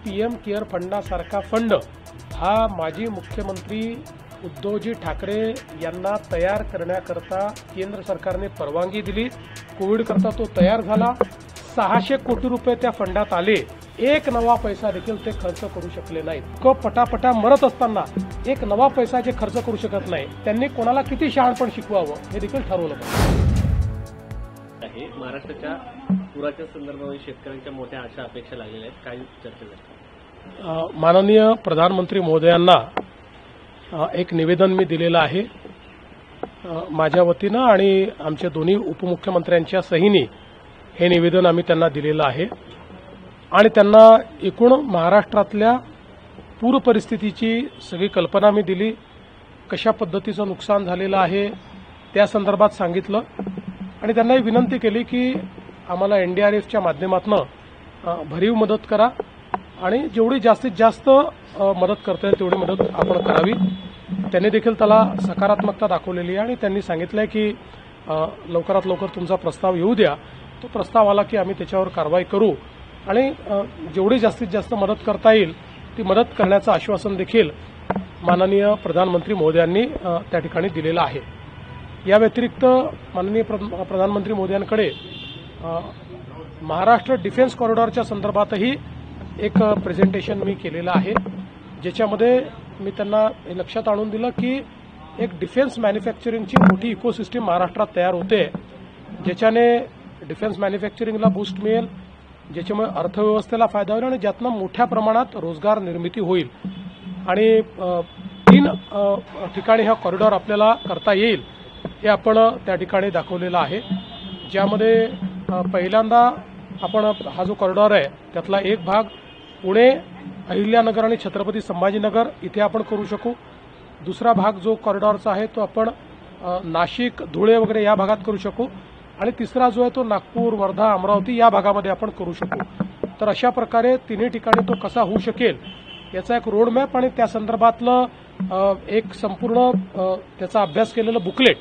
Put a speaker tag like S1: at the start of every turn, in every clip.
S1: PM care फंडासारखा fund हा माजी मुख्यमंत्री उद्धवजी ठाकरे यांना तयार करण्याकरता केंद्र सरकारने परवानगी दिली। कोविड करता तो तयार झाला। 600 कोटी रुपये त्या फंडात आले। एक नवा पैसा देखील ते खर्च करू शकले नाहीत। पटापटा मरत असताना एक नवा पैसा जे खर्च करू शकत नाही, त्यांनी कोणाला किती शहाणपण शिकवावं हे देखील ठरवलं
S2: पाहिजे। महाराष्ट्राच्या पुराच्या संदर्भामध्ये शेतकऱ्यांच्या मोठ्या आशा अपेक्षा लागलेल्या आहेत, काय चर्चा झाली?
S1: माननीय प्रधानमंत्री महोदयांना एक निवेदन मी दिलेलं आहे माझ्या वतीनं आणि आमच्या दोन्ही उपमुख्यमंत्र्यांच्या सहीने हे निवेदन आम्ही त्यांना दिलेलं आहे आणि त्यांना एकूण महाराष्ट्रातल्या पूर परिस्थितीची सगळी कल्पना मी दिली। कशा पद्धतीचं नुकसान झालेलं आहे त्या संदर्भात सांगितलं आणि त्यांना ही विनंती केली की आम्हाला एनडीआरएफच्या माध्यमातून भरीव मदत करा आणि जेवढी जास्तीत जास्त मदत करता येईल तेवढी मदत आपण करावी। त्यांनी देखील त्याला सकारात्मकता दाखवलेली आहे आणि त्यांनी सांगितलंय की लवकरात लवकर तुमचा प्रस्ताव येऊ द्या। तो प्रस्ताव आला की आम्ही त्याच्यावर कारवाई करू आणि जेवढी जास्तीत जास्त मदत करता येईल ती मदत करण्याचं आश्वासन देखील माननीय प्रधानमंत्री महोदयांनी त्या ठिकाणी दिलेलं आहे। या व्यतिरिक्त माननीय प्रधानमंत्री महोदयांकडे महाराष्ट्र डिफेन्स कॉरिडॉरच्या संदर्भातही एक प्रेझेंटेशन मी केलेलं आहे, ज्याच्यामध्ये मी त्यांना हे लक्षात आणून दिलं की एक डिफेन्स मॅन्युफॅक्चरिंगची मोठी इकोसिस्टीम महाराष्ट्रात तयार होते, ज्याच्याने डिफेन्स मॅन्युफॅक्चरिंगला बूस्ट मिळेल, ज्याच्यामुळे अर्थव्यवस्थेला फायदा होईल आणि ज्यातनं मोठ्या प्रमाणात रोजगार निर्मिती होईल आणि 3 ठिकाणी हा कॉरिडॉर आपल्याला करता येईल हे आपण त्या ठिकाणी दाखवलेलं आहे। ज्यामध्ये पहिल्यांदा आपण हा जो कॉरिडॉर आहे त्यातला एक भाग पुणे, अहिल्यानगर आणि छत्रपती संभाजीनगर इथे आपण करू शकू। दुसरा भाग जो कॉरिडॉरचा आहे तो आपण नाशिक, धुळे वगैरे या भागात करू शकू आणि तिसरा जो आहे तो नागपूर, वर्धा, अमरावती या भागामध्ये आपण करू शकू। तर अशा प्रकारे तिन्ही ठिकाणी तो कसा होऊ शकेल याचा एक रोडमॅप आणि त्या संदर्भातलं एक संपूर्ण त्याचा अभ्यास केलेलं बुकलेट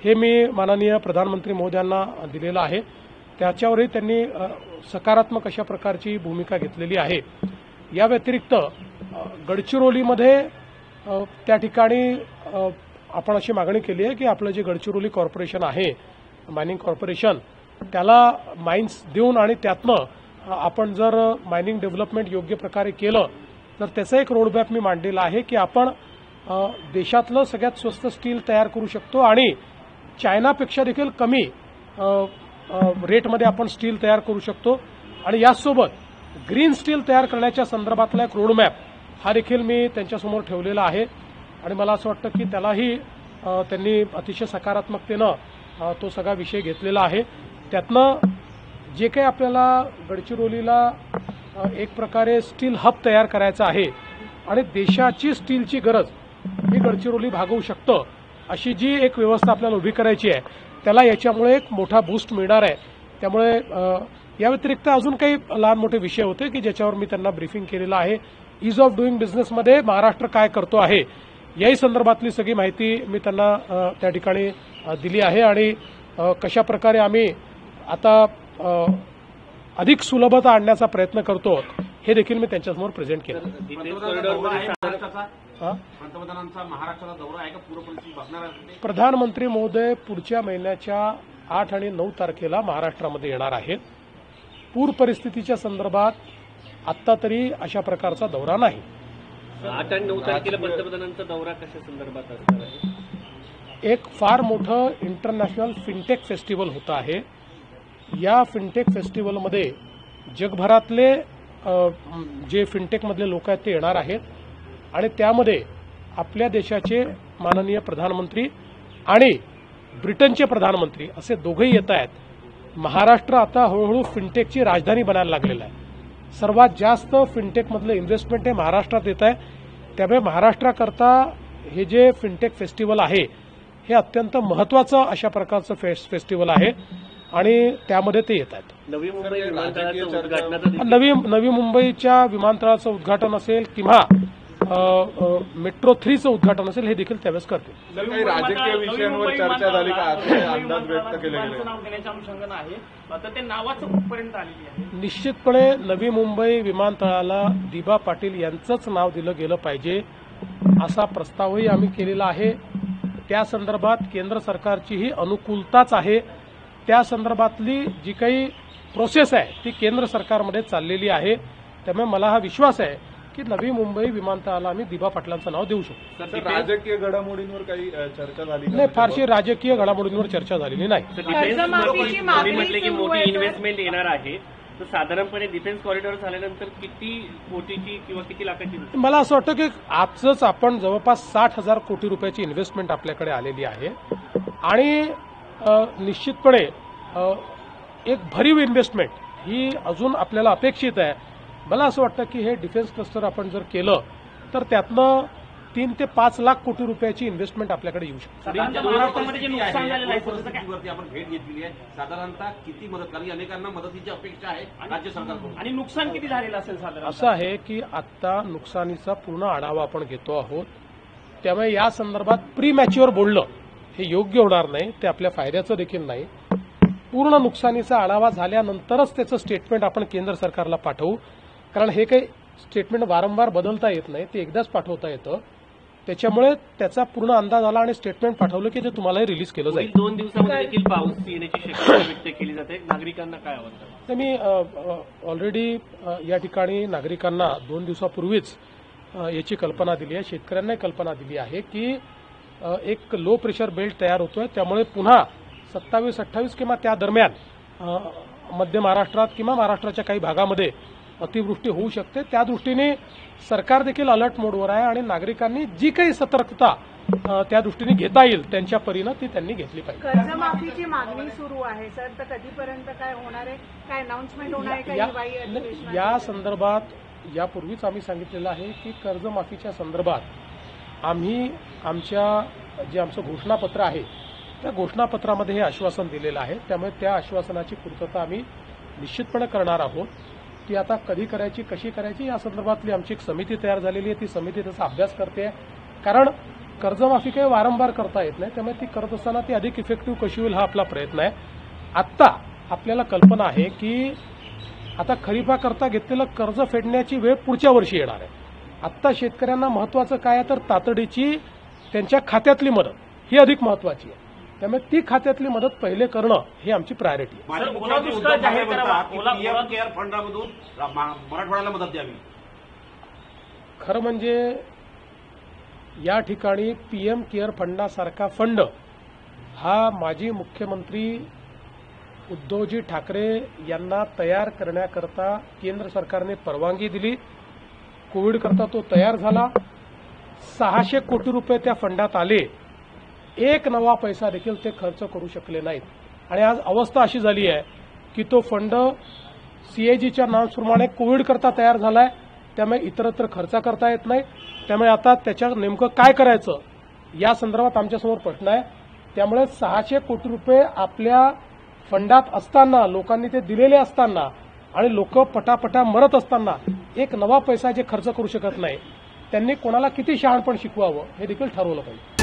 S1: हे मी माननीय प्रधानमंत्री महोदयांना दिलेलं आहे। त्याच्यावरही त्यांनी सकारात्मक अशा प्रकारची भूमिका घेतलेली आहे। या व्यतिरिक्त गडचिरोलीमध्ये त्या ठिकाणी आपण अशी मागणी केली आहे की आपलं जे गडचिरोली कॉर्पोरेशन आहे, मायनिंग कॉर्पोरेशन, त्याला माइन्स देऊन आणि त्यातनं आपण जर मायनिंग डेव्हलपमेंट योग्य प्रकारे केलं तर त्याचा एक रोडमॅप मी मांडलेला आहे की आपण देशातलं सगळ्यात स्वस्त स्टील तयार करू शकतो आणि चायनापेक्षा देखील कमी रेटमध्ये आपण स्टील तयार करू शकतो आणि यासोबत ग्रीन स्टील तयार करण्याच्या संदर्भातला एक रोडमॅप हा देखील मी त्यांच्यासमोर ठेवलेला आहे आणि मला असं वाटतं की त्यालाही त्यांनी अतिशय सकारात्मकतेनं तो सगळा विषय घेतलेला आहे। त्यातनं जे काही आपल्याला गडचिरोलीला एक प्रकारे स्टील हब तयार करायचं आहे आणि देशाची स्टीलची गरज ही गडचिरोली भागवू शकतं अशी जी एक व्यवस्था आपल्याला उभी करायची आहे त्याला याच्यामुळे एक मोठा बूस्ट मिळणार आहे। त्यामुळे या व्यतिरिक्त अजून काही लहान मोठे विषय होते की ज्याच्यावर मी त्यांना ब्रीफिंग केलेलं आहे। ईज ऑफ डुईंग बिझनेसमध्ये महाराष्ट्र काय करतो आहे याही संदर्भातली सगळी माहिती मी त्यांना त्या ठिकाणी दिली आहे आणि कशा प्रकारे आम्ही आता अधिक सुलभता आणण्याचा प्रयत्न करतो हे देखील मी त्यांच्यासमोर प्रेझेंट केलं।
S3: पंतप्रधानांचा महाराष्ट्राला दौरा आहे का? पूर परिस्थिती बघणार आहे?
S1: प्रधानमंत्री महोदय पुढच्या महिन्याच्या 8 आणि 9 तारखेला महाराष्ट्रामध्ये येणार आहेत। पूर परिस्थितीच्या संदर्भात आत्ता तरी अशा प्रकारचा दौरा नाही।
S2: 8 आणि 9 तारखेला पंतप्रधानांचा दौरा कशा संदर्भात असणार आहे?
S1: एक फार मोठं इंटरनॅशनल फिनटेक फेस्टिवल होतं आहे। या फिनटेक फेस्टिवलमध्ये जगभरातले जे फिनटेकमधले लोक आहेत ते येणार आहेत आणि त्यामध्ये आपल्या देशाचे माननीय प्रधानमंत्री आणि ब्रिटनचे प्रधानमंत्री असे दोघेही येत आहेत। महाराष्ट्र आता हळूहळू फिनटेकची राजधानी बनायला लागलेलं आहे। सर्वात जास्त फिनटेकमधलं इन्व्हेस्टमेंट हे महाराष्ट्रात येत आहे। त्यामुळे महाराष्ट्राकरता हे जे फिनटेक फेस्टिवल आहे हे अत्यंत महत्त्वाचं अशा प्रकारचं फेस्टिवल आहे आणि त्यामध्ये ते येत आहेत।
S2: नवी मुंबईच्या
S1: विमानतळाचं उद्घाटन असेल किंवा मेट्रो 3चं उद्घाटन असेल हे देखील त्यावेळेस करतील.
S4: सर, काही राजकीय विषयांवर चर्चा झाली का असे अंदाज व्यक्त केले गेले?
S2: नाव देण्याच्या अनुषंगानं आहे तर ते नावाचं कुठपर्यंत आलेली आहे?
S1: निश्चितपणे नवी मुंबई विमानतळाला दिबा पाटील यांचंच नाव दिलं गेलं पाहिजे असा प्रस्तावही आम्ही केलेला आहे. त्या संदर्भात केंद्र सरकारचीही अनुकूलताच आहे. त्या संदर्भातली जी काही प्रोसेस आहे ती केंद्र सरकारमध्ये चाललेली आहे. त्यामुळे मला हा विश्वास आहे की नवी मुंबई विमानतळाला आम्ही दिबा पाटलांचं नाव देऊ शकतो.
S4: सर, राजकीय घडामोडींवर काही चर्चा झाली का?
S1: नाही, फारशी राजकीय घडामोडींवर चर्चा झालेली नाही.
S2: म्हटले की मोठी इन्व्हेस्टमेंट येणार आहे तर साधारणपणे डिफेन्स कॉरिडॉर झाल्यानंतर किती कोटीची किंवा किती लाखाची?
S1: मला असं वाटतं की आजच आपण जवळपास 60,000 कोटी रुपयाची इन्व्हेस्टमेंट आपल्याकडे आलेली आहे आणि निश्चितपणे एक भरीव इन्व्हेस्टमेंट ही अजून आपल्याला अपेक्षित आहे. मला असं वाटतं की हे डिफेन्स क्लस्टर आपण जर केलं तर त्यातनं 3 ते 5 लाख कोटी रुपयाची इन्व्हेस्टमेंट आपल्याकडे येऊ शकते.
S2: महाराष्ट्रामध्ये जे नुकसान झालेलं आहे
S3: परिस्थितीवरती आपण भेट घेतलेली आहे. साधारणतः किती मदत, कारण अनेकांना मदतीची अपेक्षा आहे राज्य सरकारकडून,
S2: आणि नुकसान किती झालेलं असेल साधारण?
S1: असं आहे की आता नुकसानीचा पूर्ण आढावा आपण घेतो आहोत. त्यामुळे या संदर्भात प्री मॅच्युअर बोलणं हे योग्य होणार नाही, ते आपल्या फायद्याचं देखील नाही. पूर्ण नुकसानीचा आढावा झाल्यानंतरच त्याचं स्टेटमेंट आपण केंद्र सरकारला पाठवू, कारण हे काही स्टेटमेंट वारंवार बदलता येत नाही, ते एकदाच पाठवता येतं. त्याच्यामुळे त्याचा पूर्ण अंदाज आला आणि स्टेटमेंट पाठवलं की ते तुम्हालाही रिलीज केलं जाईल.
S2: 2 दिवसामध्ये देखील पाऊस येण्याची शक्यता व्यक्त केली जाते. नागरिकांना काय आवडतं?
S1: तर मी ऑलरेडी या ठिकाणी नागरिकांना 2 दिवसापूर्वीच याची कल्पना दिली आहे, शेतकऱ्यांनाही कल्पना दिली आहे की एक लो प्रेशर बेल्ट तयार होतोय. त्यामुळे पुन्हा 27-28 किंवा त्या दरम्यान मध्य महाराष्ट्रात किंवा महाराष्ट्राच्या काही भागामध्ये अतिवृष्टी होऊ शकते. त्या दृष्टीने सरकार देखील अलर्ट मोडवर आहे आणि नागरिकांनी जी काही सतर्कता त्या दृष्टीने घेता येईल त्यांच्या परीनं ती त्यांनी घेतली पाहिजे.
S5: कर्जमाफीची मागणी सुरू आहे सर, तर कधीपर्यंत काय होणार आहे? काय अनाउन्समेंट होणार आहे का हिवाळी अधिवेशनात?
S1: या संदर्भात यापूर्वीच आम्ही सांगितलेलं आहे की कर्जमाफीच्या संदर्भात आम्ही आमचं घोषणापत्र आहे त्या घोषणापत्रामध्ये हे आश्वासन दिलेलं आहे. त्यामुळे त्या आश्वासनाची पूर्तता आम्ही निश्चितपणे करणार आहोत. ती आता कधी करायची, कशी करायची या संदर्भातली आमची एक समिती तयार झालेली आहे. ती समिती त्याचा अभ्यास करते, कारण कर्जमाफी काही वारंवार करता येत नाही. त्यामुळे ती करत असताना ती अधिक इफेक्टिव्ह कशी होईल हा आपला प्रयत्न आहे. आत्ता आपल्याला कल्पना आहे की आता खरीपाकरता घेतलेलं कर्ज फेडण्याची वेळ पुढच्या वर्षी येणार आहे. आत्ता शेतकऱ्यांना महत्वाचं काय आहे तर तातडीची त्यांच्या खात्यातली मदत ही अधिक महत्वाची आहे. त्यामुळे ती खात्यातली मदत पहिले करणं ही आमची प्रायोरिटी आहे.
S3: माजी मुख्यमंत्री उद्धव ठाकरे म्हणतात की पीएम केअर फंडामधून मराठवाड्याला मदत द्यावी.
S1: खरं म्हणजे या ठिकाणी पीएम केअर फंडासारखा फंड हा माजी मुख्यमंत्री उद्धवजी ठाकरे यांना तयार करण्याकरता केंद्र सरकारने परवानगी दिली. कोविड करता तो तयार झाला. 600 कोटी रुपये त्या फंडात आले. एक नवा पैसा देखील ते खर्च करू शकले नाहीत. आणि आज अवस्था अशी झाली आहे की तो फंड सीएजीच्या नॉर्म्सप्रमाणे कोविड करता तयार झालाय. त्यामुळे इतरत्र खर्च करता येत नाही. त्यामुळे आता त्याच्या नेमकं काय करायचं या संदर्भात आमच्यासमोर प्रश्न आहे. त्यामुळे 600 कोटी रुपये आपल्या फंडात असताना, लोकांनी ते दिलेले असताना आणि लोक पटापटा मरत असताना एक नवा पैसा जे खर्च करू शकत नाही, त्यांनी कोणाला किती शहाणपण शिकवावं हे देखील ठरवलं पाहिजे.